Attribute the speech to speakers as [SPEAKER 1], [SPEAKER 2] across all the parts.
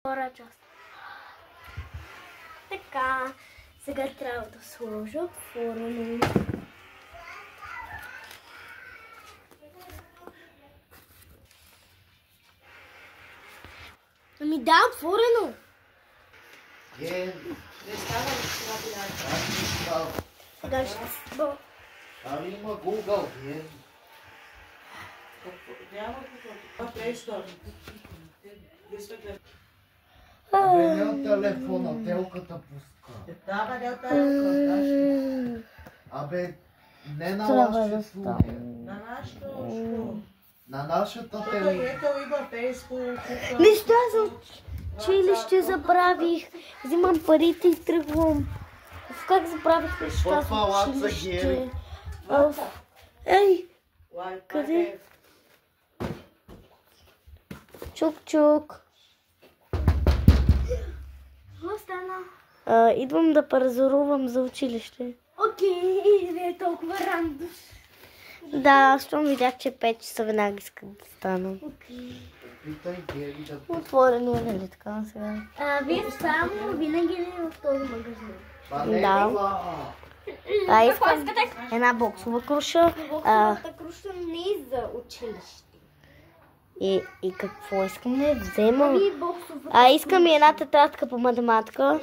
[SPEAKER 1] Втора част. Така, сега трябва да сложа отворено. Ами да, отворено.
[SPEAKER 2] Не става
[SPEAKER 1] сега ще спа.
[SPEAKER 2] Ами има Google,
[SPEAKER 3] Няма Play Store.
[SPEAKER 2] Абе, не от телефона, телката пуска.
[SPEAKER 3] Да, не от телефона.
[SPEAKER 2] Абе, не на лашчето.
[SPEAKER 3] На нашото.
[SPEAKER 2] На нашата телефона.
[SPEAKER 3] Ето има Фейсбук.
[SPEAKER 1] Нищо, аз за училище забравих. Взимам парите и тръгвам. Как забравих неща за училище? Ей, къде? Чук-чук. Какво стана? Идвам да паразорувам за училище. Окей, не е толкова рано. Да, щом видях, че 5 часа веднага искам да стана.
[SPEAKER 2] Питай Гери да...
[SPEAKER 1] Отворено е, нали така сега? Вие само винаги ли в този магазин? Да. Искам една боксова круша. Боксовата круша не е за училище. И какво искам да я взема? Искам и една тетрадка по математика.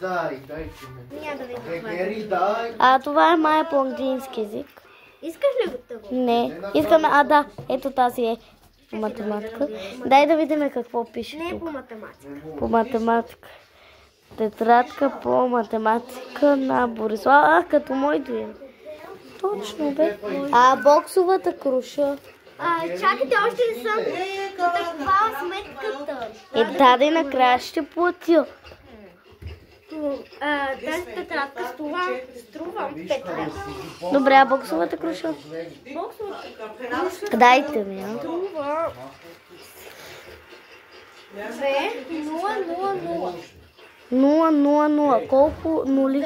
[SPEAKER 2] Дай, че ме.
[SPEAKER 1] Няма да ви го
[SPEAKER 2] Гери, дай.
[SPEAKER 1] Това е мая по английски език. Искаш ли го това? Не. Искаме, да, ето тази е по математика. Дай да видим какво пише. Не по математика. По математика. Тетрадка по математика на Борислав. Като мой дуен. Точно бе. Боксовата круша. Чакайте, още не съм таква сметката. Даде накрая ще платя. Тази тетрадка струва 5 лева. Добре, боксовата круша? Боксовата круша? Дайте ми, струва 2,000. 0,0. Колко нули?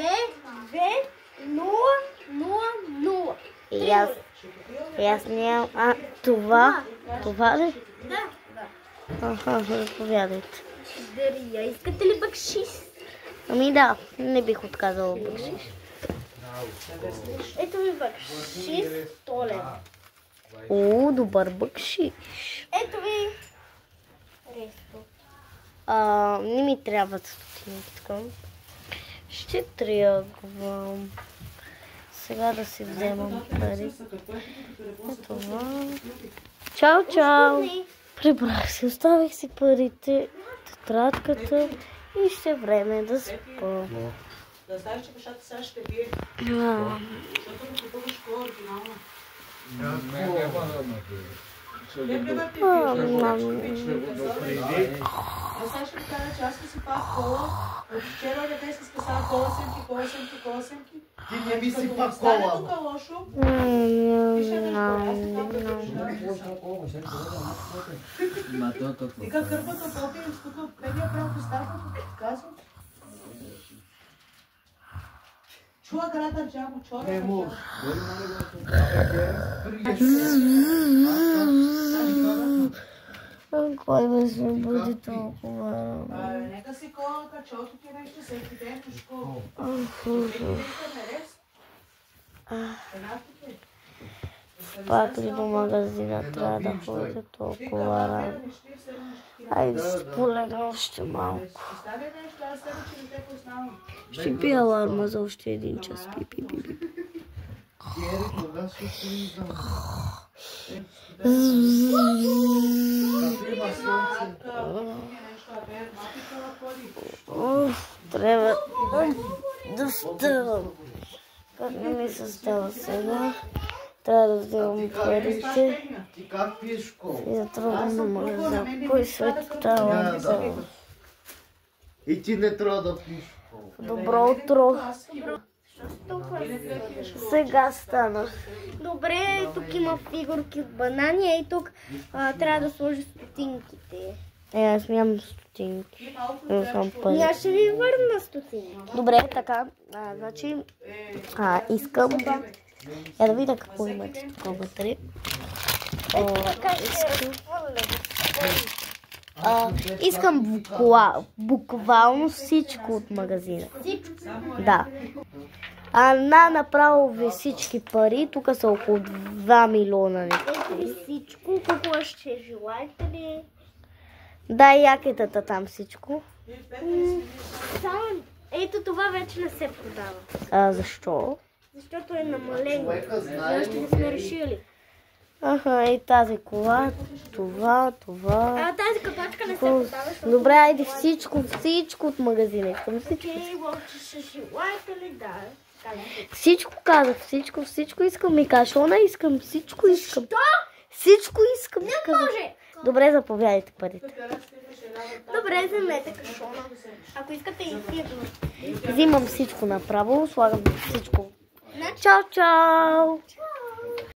[SPEAKER 1] 2,000. И аз нямам... Това ли? Да. Заповядайте. Дария, искате ли бакшиш? Ами да, не бих отказала бакшиш. Ето ми бакшиш, 100 лева. Добър бакшиш. Ето ви ресто. Не ми трябват стотинки. Ще трябвам. Сега да си вземам пари. Ето това. Чао! Прибрах се, оставих си парите, тетрадката и ще време да спа.
[SPEAKER 3] Да знаеш, че бащата сега ще бие. Защото не купуваш школа оригинално. Сега ще ми кажа, че аз си пак кола. От вчера дете си спасава коласенки.
[SPEAKER 2] Ти не ми си пак кола.
[SPEAKER 3] Стане тук лошо. Тика кърпата попи, тук предия прямо поставка, казвам. Чува града джамо, чува.
[SPEAKER 1] Кой ме се буди толкова?
[SPEAKER 3] Нека си кола, качото ти нещо, всеки ден в школа.
[SPEAKER 1] Пак ли до магазина трябва да ходя толкова рано? Айде си полегна още малко. Ще пия аларма за още 1 час. Пи. Трябва да вставам. Как не ми се става сега? Трябва да вземам парите.
[SPEAKER 2] Ти как пиеш кола?
[SPEAKER 1] И да тръгвам на магазин. Кой светава?
[SPEAKER 2] И ти не трябва да пиеш кола.
[SPEAKER 1] Добро утро. Сега станах. Добре, тук има фигурки от банани, и тук трябва да сложи стотинките. Аз нямам стотинки. Не съм пари. Аз ще ви върна стотинки. Добре, така. Значи, искам да видя какво имате тук вътре. Искам. Искам буквално всичко от магазина. Да. Направо ви всички пари. Тук са около 2 милиона.
[SPEAKER 4] Ето ви всичко. Какво ще желаете ли?
[SPEAKER 1] Да, якетата там всичко.
[SPEAKER 4] Ето това вече не се продава.
[SPEAKER 1] Защо?
[SPEAKER 4] Защото е намалено. Защо не сме решили?
[SPEAKER 1] И тази кола, това.
[SPEAKER 4] Тази капачка не се продава.
[SPEAKER 1] Добре, айде всичко от магазина. Искам всичко.
[SPEAKER 4] Ще желаете ли? Да.
[SPEAKER 1] Всичко казах, всичко искам. И кашона искам, всичко искам.
[SPEAKER 4] Що?
[SPEAKER 1] Всичко искам.
[SPEAKER 4] Не може.
[SPEAKER 1] Добре, заповядайте парите.
[SPEAKER 4] Добре, вземете кашона. Ако искате и
[SPEAKER 1] взимам всичко направо, слагам всичко. Чао, чао!